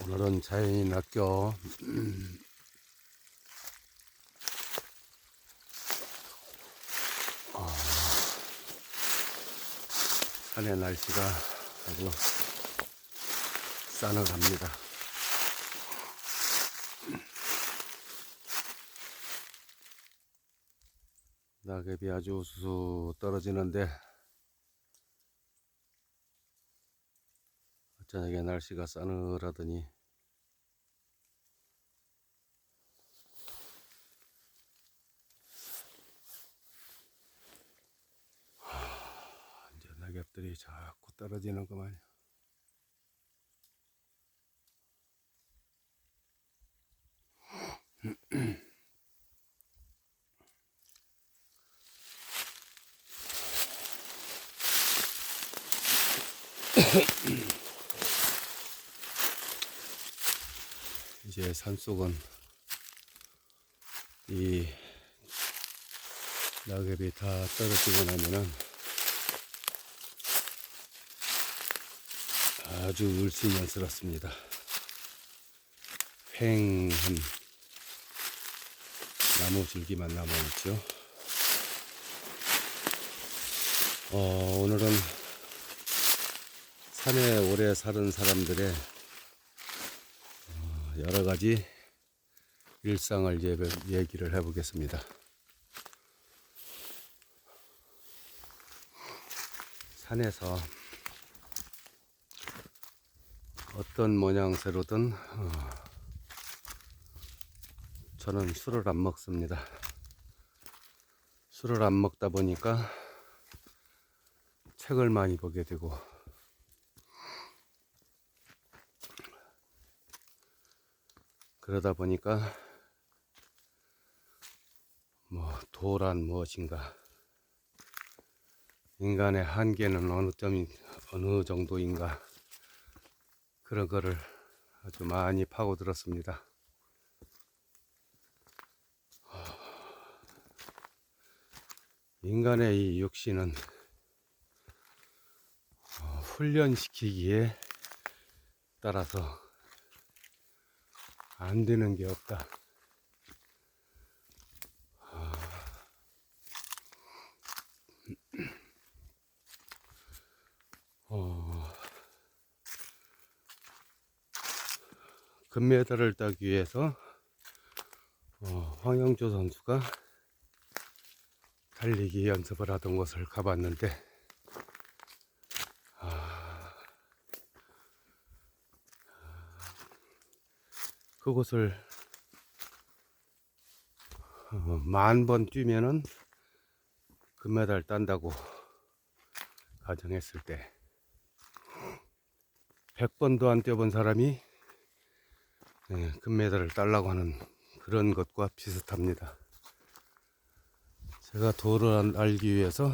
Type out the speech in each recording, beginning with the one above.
오늘은 자연인 학교 산의 날씨가 아주 싸늘합니다. 낙엽이 아주 우수수 떨어지는데 저녁에 날씨가 싸늘하더니 이제 낙엽들이 자꾸 떨어지는구만요. 이제 산속은 이 낙엽이 다 떨어지고 나면은 아주 을씨년스럽습니다. 휑한 나무 줄기만 남아있죠. 오늘은 산에 오래 사는 사람들의 여러가지 일상을 얘기를 해보겠습니다. 산에서 어떤 모양새로든 저는 술을 안 먹습니다. 술을 안 먹다 보니까 책을 많이 보게 되고 그러다 보니까 도란 무엇인가, 인간의 한계는 어느 정도인가, 그런 거를 아주 많이 파고들었습니다. 인간의 이 육신은 훈련시키기에 따라서 안 되는 게 없다. 금메달을 따기 위해서 황영조 선수가 달리기 연습을 하던 곳을 가봤는데 그곳을 10,000번 뛰면은 금메달 딴다고 가정했을 때 100번도 안 뛰어본 사람이 금메달을 따려고 하는 그런 것과 비슷합니다. 제가 도를 알기 위해서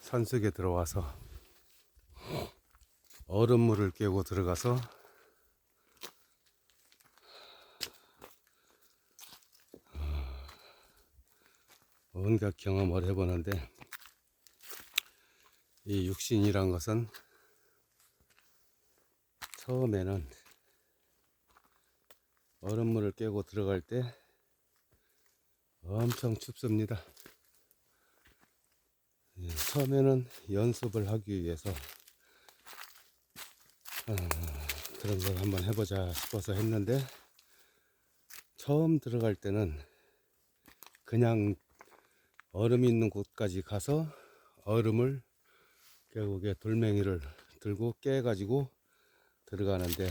산속에 들어와서 얼음물을 깨고 들어가서 온갖 경험을 해보는데, 이 육신이란 것은 처음에는 얼음물을 깨고 들어갈 때 엄청 춥습니다. 처음에는 연습을 하기 위해서 그런 걸 한번 해보자 싶어서 했는데, 처음 들어갈 때는 그냥 얼음 있는 곳까지 가서 얼음을 결국에 돌멩이를 들고 깨가지고 들어가는데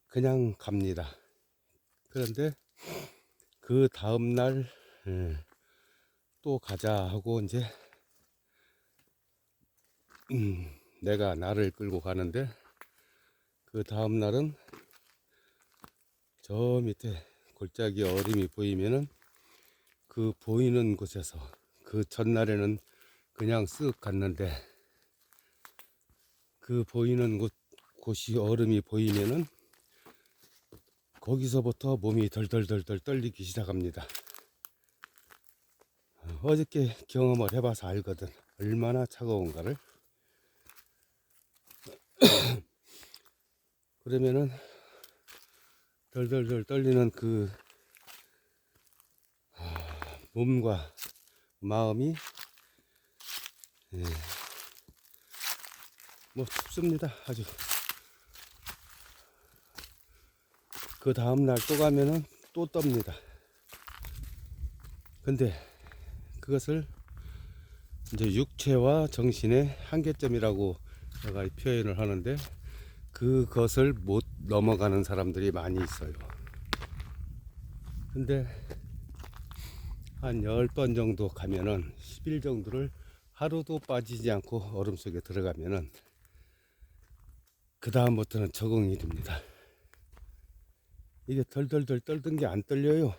그냥 갑니다. 그런데 그 다음날 또 가자 하고 이제 내가 나를 끌고 가는데, 그 다음날은 저 밑에 골짜기 얼음이 보이면은 그 보이는 곳에서, 그 전날에는 그냥 쓱 갔는데 그 보이는 곳이 얼음이 보이면은 거기서부터 몸이 덜덜덜덜 떨리기 시작합니다. 어저께 경험을 해봐서 알거든, 얼마나 차가운가를. 그러면은 덜덜덜 떨리는 그 몸과 마음이 예, 뭐 춥습니다. 아주. 그 다음날 또 가면은 또 떱니다. 근데 그것을 이제 육체와 정신의 한계점이라고 제가 표현을 하는데, 그것을 못 넘어가는 사람들이 많이 있어요. 근데 한 10번 정도 가면은 10일 정도를 하루도 빠지지 않고 얼음 속에 들어가면은 그 다음부터는 적응이 됩니다. 이게 덜덜덜 떨던 게 안 떨려요.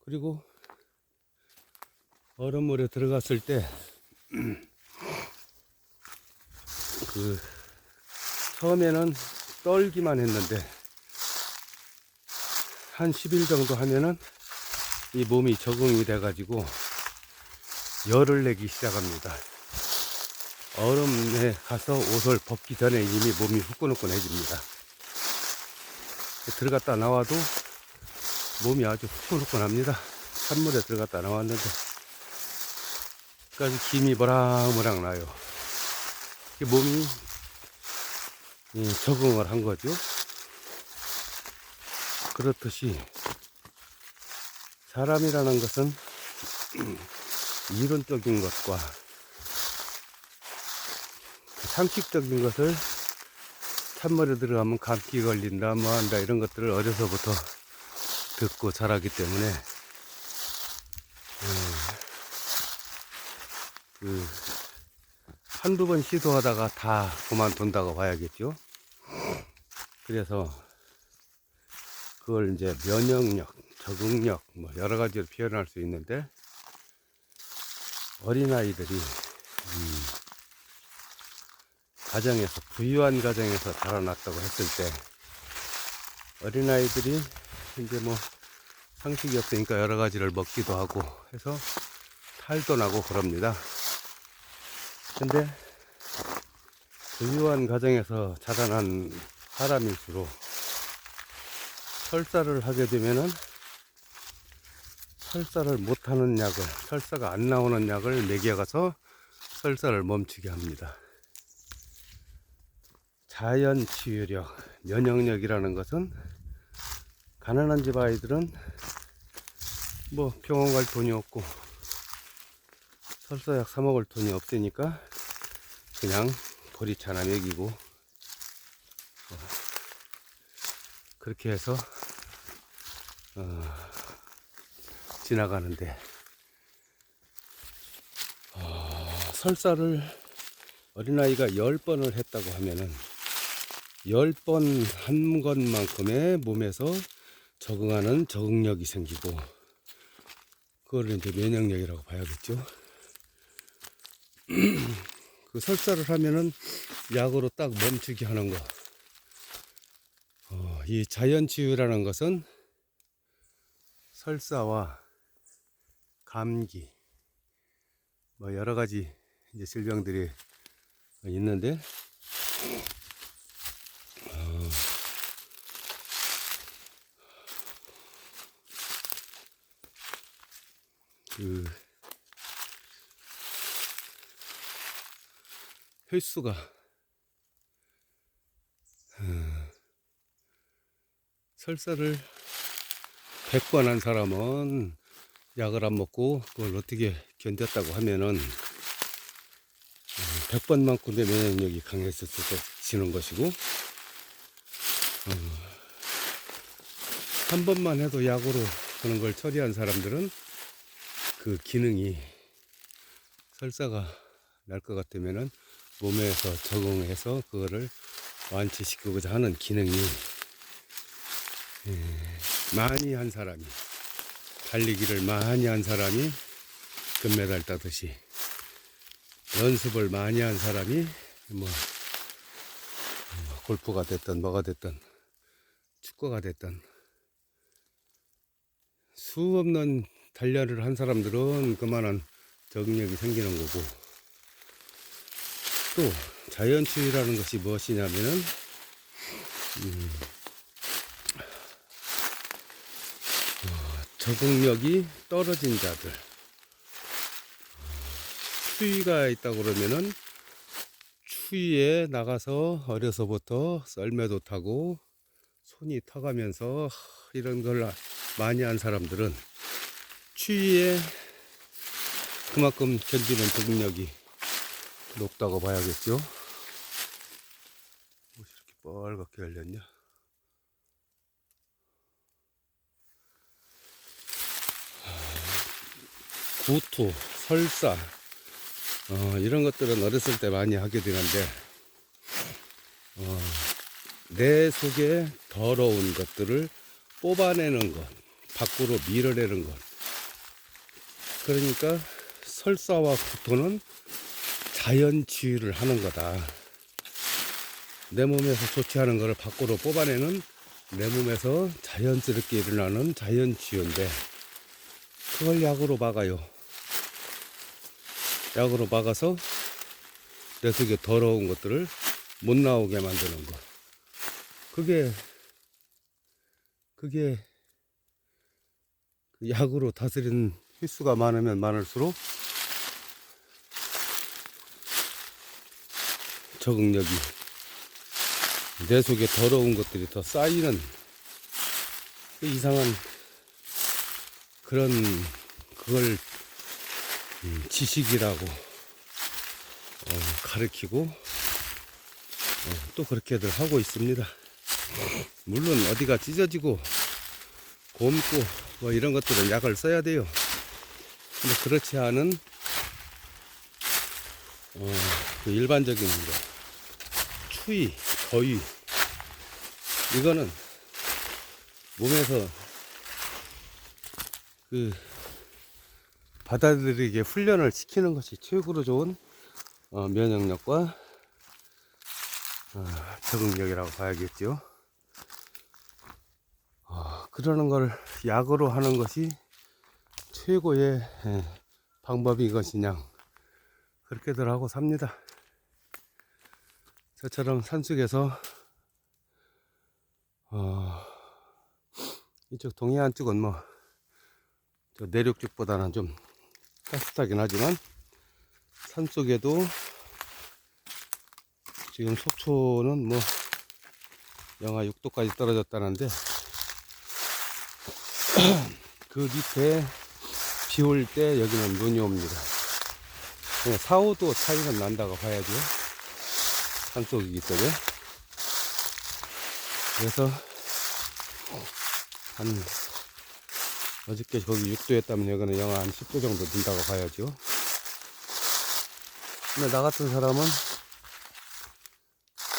그리고 얼음물에 들어갔을 때 그 처음에는 떨기만 했는데 한 10일 정도 하면은 이 몸이 적응이 돼 가지고 열을 내기 시작합니다. 얼음에 가서 옷을 벗기 전에 이미 몸이 후끈후끈해집니다. 들어갔다 나와도 몸이 아주 후끈후끈합니다. 찬물에 들어갔다 나왔는데 까지 김이 모락모락 나요. 몸이 적응을 한 거죠. 그렇듯이 사람이라는 것은 이론적인 것과 상식적인 것을 찬물에 들어가면 감기 걸린다 뭐 한다 이런 것들을 어려서부터 듣고 자라기 때문에 한두 번 시도하다가 다 그만둔다고 봐야겠죠. 그래서 그걸 이제 면역력, 적응력 뭐 여러 가지로 표현할 수 있는데, 어린아이들이 가정에서 부유한 가정에서 자라났다고 했을 때 어린아이들이 이제 뭐 상식이 없으니까 여러 가지를 먹기도 하고 해서 탈도 나고 그럽니다. 근데 부유한 가정에서 자라난 사람일수록 설사를 하게 되면은 설사를 못하는 약을, 설사가 안 나오는 약을 먹여가서 설사를 멈추게 합니다. 자연 치유력, 면역력이라는 것은 가난한 집 아이들은 뭐 병원 갈 돈이 없고 설사약 사 먹을 돈이 없으니까 그냥 보리차나 먹이고 그렇게 해서 지나가는데, 설사를 어린아이가 10번을 했다고 하면은 10번 한 것만큼의 몸에서 적응하는 적응력이 생기고, 그거를 이제 면역력이라고 봐야겠죠. 그 설사를 하면은 약으로 딱 멈추게 하는 거. 이 자연치유라는 것은 설사와 감기, 뭐 여러 가지 이제 질병들이 있는데, 그 횟수가 설사를 100번 한 사람은 약을 안 먹고 그걸 어떻게 견뎠다고 하면은 100번만큼 내 면역력이 강해지는 것이고, 한 번만 해도 약으로 그런 걸 처리한 사람들은 그 기능이 설사가 날 것 같으면은 몸에서 적응해서 그거를 완치시키고자 하는 기능이 많이 한 사람이, 달리기를 많이 한 사람이 금메달 따듯이 연습을 많이 한 사람이 뭐 골프가 됐든 뭐가 됐든 축구가 됐든 수없는 단련을 한 사람들은 그만한 적응력이 생기는 거고, 또 자연치유라는 것이 무엇이냐면은 적응력이 떨어진 자들, 추위가 있다 그러면은 추위에 나가서 어려서부터 썰매도 타고 손이 타가면서 이런 걸 많이 한 사람들은 추위에 그만큼 견디는 적응력이 높다고 봐야겠죠. 무엇이 이렇게 빨갛게 열렸냐? 구토, 설사, 이런 것들은 어렸을 때 많이 하게 되는데, 내 속에 더러운 것들을 뽑아내는 것, 밖으로 밀어내는 것. 그러니까 설사와 구토는 자연 치유를 하는 거다. 내 몸에서 좋지 않은 것을 밖으로 뽑아내는 내 몸에서 자연스럽게 일어나는 자연 치유인데, 그걸 약으로 막아요. 약으로 막아서 내 속에 더러운 것들을 못 나오게 만드는 거. 그게 약으로 다스리는 휘수가 많으면 많을수록 적응력이, 내 속에 더러운 것들이 더 쌓이는 이상한 그걸 지식이라고 가르치고 또 그렇게들 하고 있습니다. 물론 어디가 찢어지고 곪고 뭐 이런 것들은 약을 써야 돼요. 근데 그렇지 않은 그 일반적인 거, 추위, 더위, 이거는 몸에서 받아들이게 훈련을 시키는 것이 최고로 좋은 면역력과 적응력이라고 봐야겠죠. 그러는 걸 약으로 하는 것이 최고의 방법인 것이냐, 그렇게들 하고 삽니다. 저처럼 산속에서 이쪽 동해안 쪽은 뭐 저 내륙 쪽보다는 좀 따뜻하긴 하지만 산속에도 지금 속초는 뭐 영하 6도까지 떨어졌다는데 그 밑에 비 올 때 여기는 눈이 옵니다. 4, 5도 차이는 난다고 봐야죠. 산속이기 때문에. 그래서 한 어저께 거기 6도였다면 여기는 영하 한 10도 정도 된다고 봐야죠. 근데 나 같은 사람은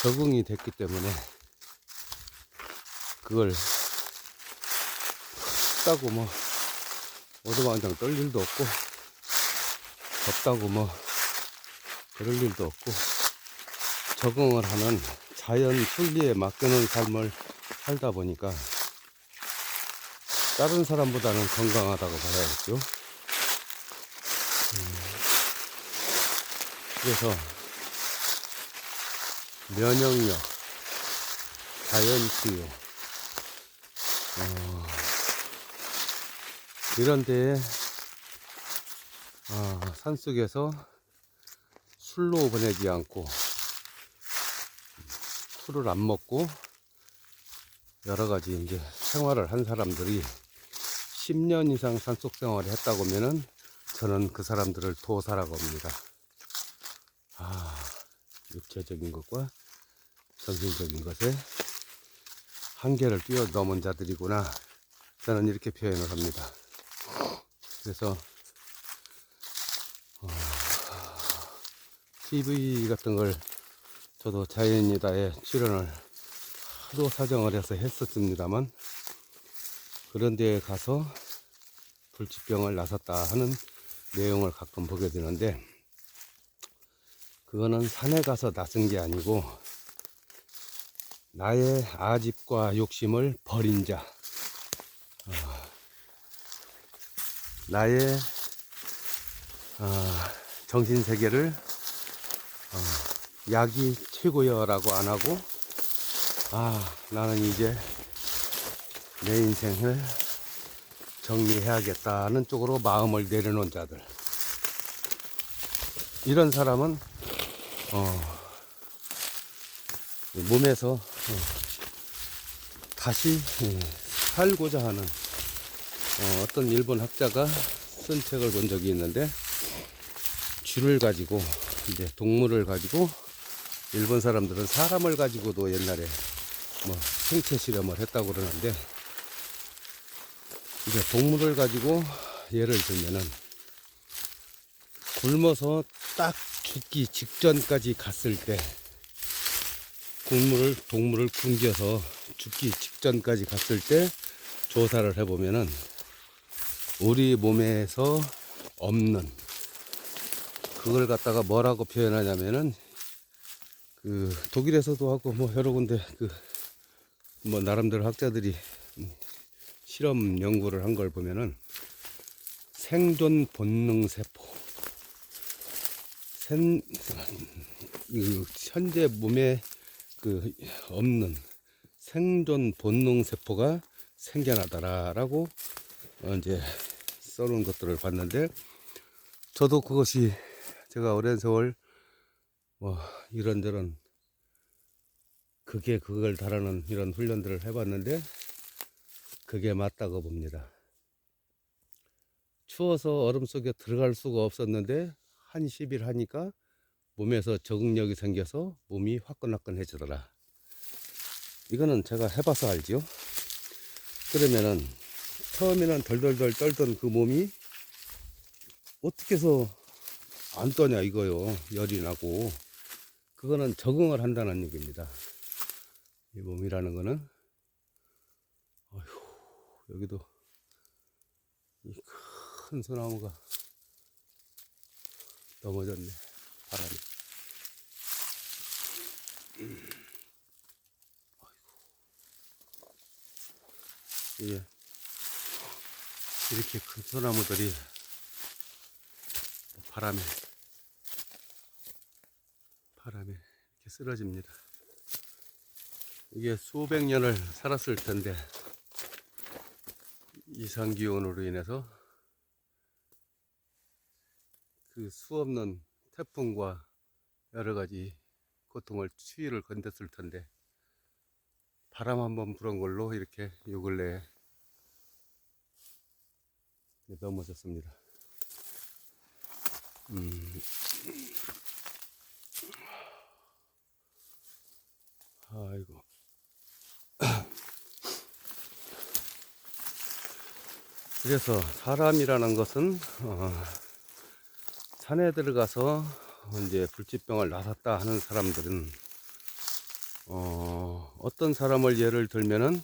적응이 됐기 때문에 그걸 춥다고 뭐 오두방정 떨 일도 없고, 덥다고 뭐 그럴 일도 없고, 적응을 하는 자연 순리에 맡기는 삶을 살다 보니까 다른 사람보다는 건강하다고 봐야겠죠. 그래서 면역력, 자연치유, 이런 데에 산속에서 술로 보내지 않고 술을 안 먹고 여러 가지 이제 생활을 한 사람들이 10년 이상 산속 생활을 했다고 하면은 저는 그 사람들을 도사라고 합니다. 육체적인 것과 정신적인 것에 한계를 뛰어넘은 자들이구나, 저는 이렇게 표현을 합니다. 그래서 TV 같은 걸 저도 자연이다에 출연을 하도 사정을 해서 했었습니다만, 그런 데에 가서 불치병을 나섰다 하는 내용을 가끔 보게 되는데, 그거는 산에 가서 나선 게 아니고 나의 아집과 욕심을 버린 자, 나의 정신세계를 약이 최고여라고 안 하고 나는 이제 내 인생을 정리해야겠다는 쪽으로 마음을 내려놓은 자들. 이런 사람은, 몸에서 다시 살고자 하는 어떤 일본 학자가 쓴 책을 본 적이 있는데, 쥐를 가지고, 이제 동물을 가지고, 일본 사람들은 사람을 가지고도 옛날에 뭐 생체 실험을 했다고 그러는데, 이제 동물을 가지고 예를 들면은 굶어서 딱 죽기 직전까지 갔을 때, 동물을 굶겨서 죽기 직전까지 갔을 때 조사를 해보면은 우리 몸에서 없는, 그걸 갖다가 뭐라고 표현하냐면은, 그 독일에서도 하고 뭐 여러 군데 그 뭐 나름대로 학자들이 실험 연구를 한 걸 보면은 생존 본능 세포, 현재 몸에 그 없는 생존 본능 세포가 생겨나더라라고 이제 써놓은 것들을 봤는데, 저도 그것이 제가 오랜 세월 뭐 이런저런 그걸 다루는 이런 훈련들을 해봤는데 그게 맞다고 봅니다. 추워서 얼음 속에 들어갈 수가 없었는데 한 10일 하니까 몸에서 적응력이 생겨서 몸이 화끈화끈해지더라. 이거는 제가 해봐서 알지요. 그러면은 처음에는 덜덜덜 떨던 그 몸이 어떻게 해서 안 떠냐 이거요. 열이 나고. 그거는 적응을 한다는 얘기입니다. 이 몸이라는 거는. 어휴, 여기도 이 큰 소나무가 넘어졌네, 바람이. 이게 이렇게 큰 소나무들이 바람에 이렇게 쓰러집니다. 이게 수백 년을 살았을 텐데 이상기온으로 인해서 그 수없는 태풍과 여러 가지 고통을 추위를 건댔을 텐데, 바람 한번 불은 걸로 이렇게 요 근래에 넘어졌습니다. 아이고. 그래서 사람이라는 것은 산에 들어가서 이제 불치병을 앓았다 하는 사람들은 어떤 사람을 예를 들면은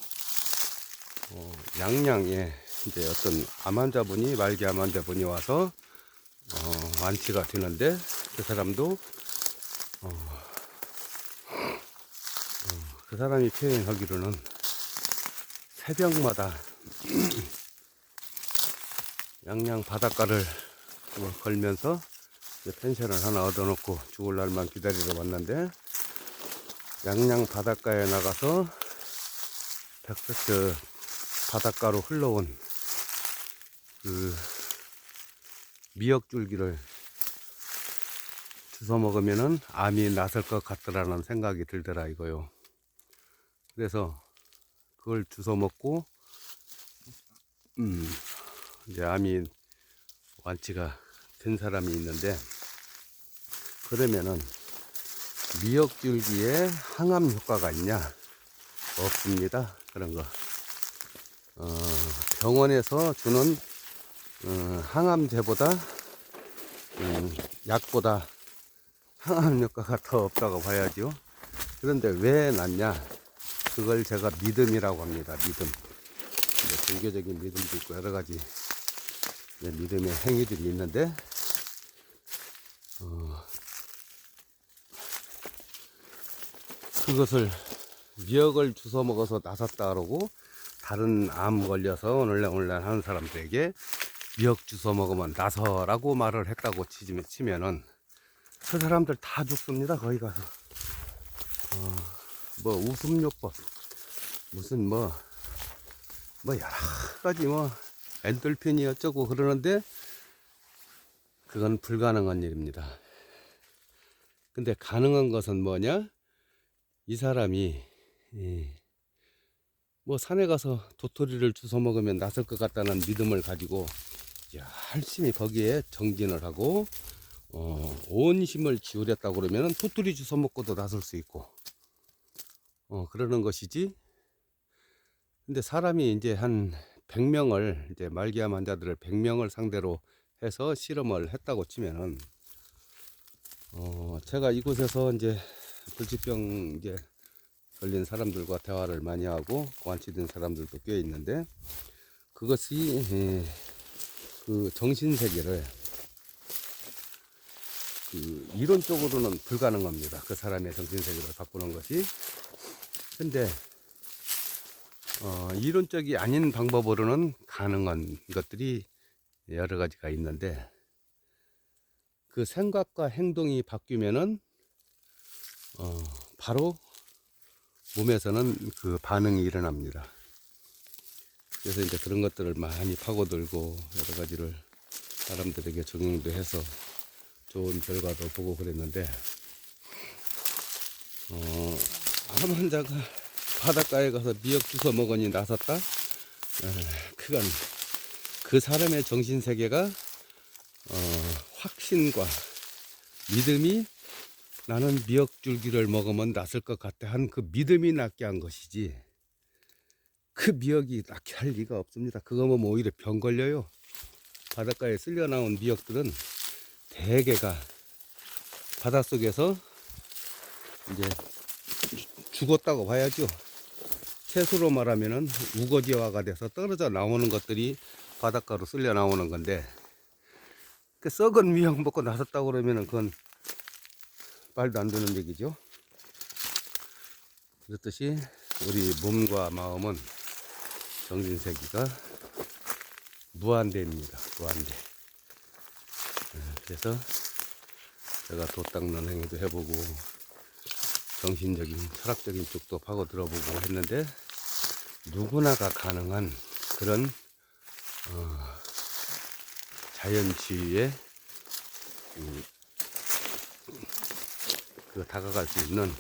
양양에 이제 어떤 암 환자분이, 말기 암 환자분이 와서 완치가 되는데, 그 사람도 그 사람이 표현하기로는 새벽마다 양양 바닷가를 걸면서 펜션을 하나 얻어놓고 죽을 날만 기다리러 왔는데, 양양 바닷가에 나가서 백석저 바닷가로 흘러온 그 미역줄기를 주워 먹으면은 암이 났을 것 같더라는 생각이 들더라 이거요. 그래서 그걸 주워 먹고 이제 암이 완치가 된 사람이 있는데, 그러면은 미역줄기에 항암 효과가 있냐? 없습니다. 그런 거. 병원에서 주는 항암제보다 약보다 항암 효과가 더 없다고 봐야죠. 그런데 왜 낫냐? 그걸 제가 믿음이라고 합니다. 믿음. 종교적인 믿음도 있고 여러 가지 믿음의 행위들이 있는데, 그것을 미역을 주워 먹어서 나섰다 그러고 다른 암 걸려서 오늘날 하는 사람들에게 미역 주워 먹으면 나서라고 말을 했다고 치면은 그 사람들 다 죽습니다. 거기 가서 뭐 웃음요법, 무슨 뭐 여러 가지 뭐 엔돌핀이 어쩌고 그러는데 그건 불가능한 일입니다. 근데 가능한 것은 뭐냐? 이 사람이 뭐 산에 가서 도토리를 주워 먹으면 낫을 것 같다는 믿음을 가지고 열심히 거기에 정진을 하고 온 힘을 기울였다고 그러면 도토리 주워 먹고도 나설 수 있고 그러는 것이지. 근데 사람이 이제 한 100명을 이제 말기암 환자들을 100명을 상대로 해서 실험을 했다고 치면은 제가 이곳에서 이제 불치병 이제 걸린 사람들과 대화를 많이 하고 완치된 사람들도 꽤 있는데 그것이 그 정신세계를 그 이론적으로는 불가능합니다. 그 사람의 정신세계를 바꾸는 것이. 근데 이론적이 아닌 방법으로는 가능한 것들이 여러 가지가 있는데 그 생각과 행동이 바뀌면은 바로 몸에서는 그 반응이 일어납니다. 그래서 이제 그런 것들을 많이 파고들고 여러 가지를 사람들에게 적용도 해서 좋은 결과도 보고 그랬는데 암 환자가 바닷가에 가서 미역 주워 먹으니 나섰다? 그건 그 사람의 정신세계가 확신과 믿음이 나는 미역줄기를 먹으면 낫을 것 같아 한 그 믿음이 낫게 한 것이지 그 미역이 낫게 할 리가 없습니다. 그거 먹으면 오히려 병 걸려요. 바닷가에 쓸려 나온 미역들은 대개가 바닷속에서 이제 죽었다고 봐야죠. 채소로 말하면은 우거지화가 돼서 떨어져 나오는 것들이 바닷가로 쓸려 나오는 건데 그 썩은 미역 먹고 나섰다고 그러면은 그건 말도 안 되는 얘기죠. 그렇듯이 우리 몸과 마음은 정신세계가 무한대입니다. 무한대. 그래서 제가 도 닦는 행위도 해보고 정신적인 철학적인 쪽도 파고 들어보고 했는데 누구나가 가능한 그런 자연치유에 다가갈 수 있는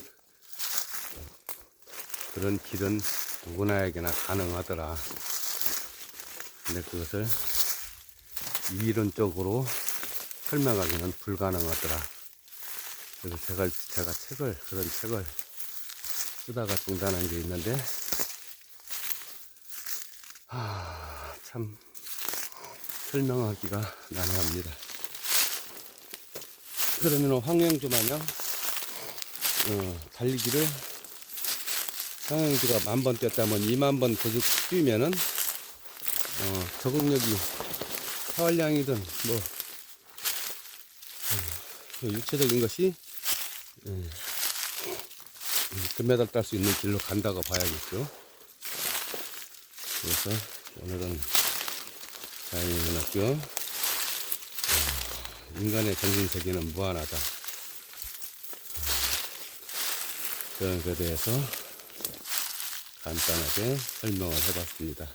그런 길은 누구나에게나 가능하더라. 근데 그것을 이론적으로 설명하기는 불가능하더라. 그래서 제가 그런 책을 쓰다가 중단한 게 있는데, 참, 설명하기가 난해합니다. 그러면 황영주 마냥, 달리기를 황영주가 10,000번 뛰었다면 20,000번 더 뛰면은, 적응력이 하활량이든 뭐, 육체적인 것이 금메달 딸 수 있는 길로 간다고 봐야겠죠. 그래서 오늘은 자연인문학교 인간의 정신세계는 무한하다 그런 것에 대해서 간단하게 설명을 해봤습니다.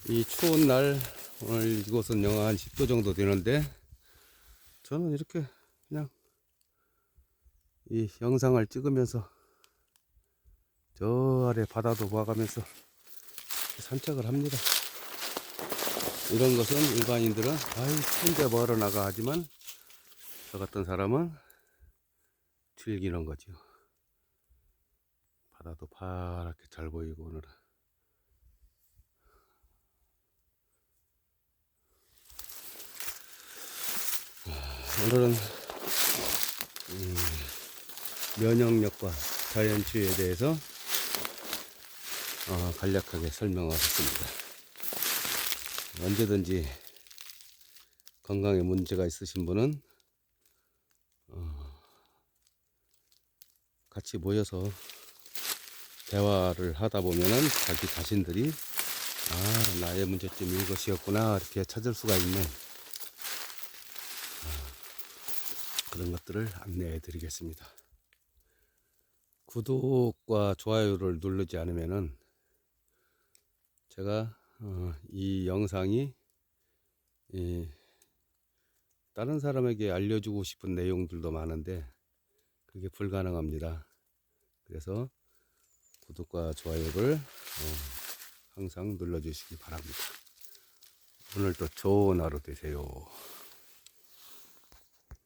이 추운 날 오늘 이곳은 영하 한 10도 정도 되는데 저는 이렇게 그냥 이 영상을 찍으면서 저 아래 바다도 봐가면서 산책을 합니다. 이런 것은 일반인들은 아이 추운데 뭐하러 나가 하지만 저 같은 사람은 즐기는 거죠. 바다도 파랗게 잘 보이고 오늘은 면역력과 자연치유에 대해서 간략하게 설명하겠습니다. 언제든지 건강에 문제가 있으신 분은 같이 모여서 대화를 하다 보면은 자기 자신들이 나의 문제점이 이것이었구나 이렇게 찾을 수가 있는 그런 것들을 안내해 드리겠습니다. 구독과 좋아요를 누르지 않으면은 제가 이 영상이 다른 사람에게 알려주고 싶은 내용들도 많은데 그게 불가능합니다. 그래서 구독과 좋아요를 항상 눌러주시기 바랍니다. 오늘도 좋은 하루 되세요.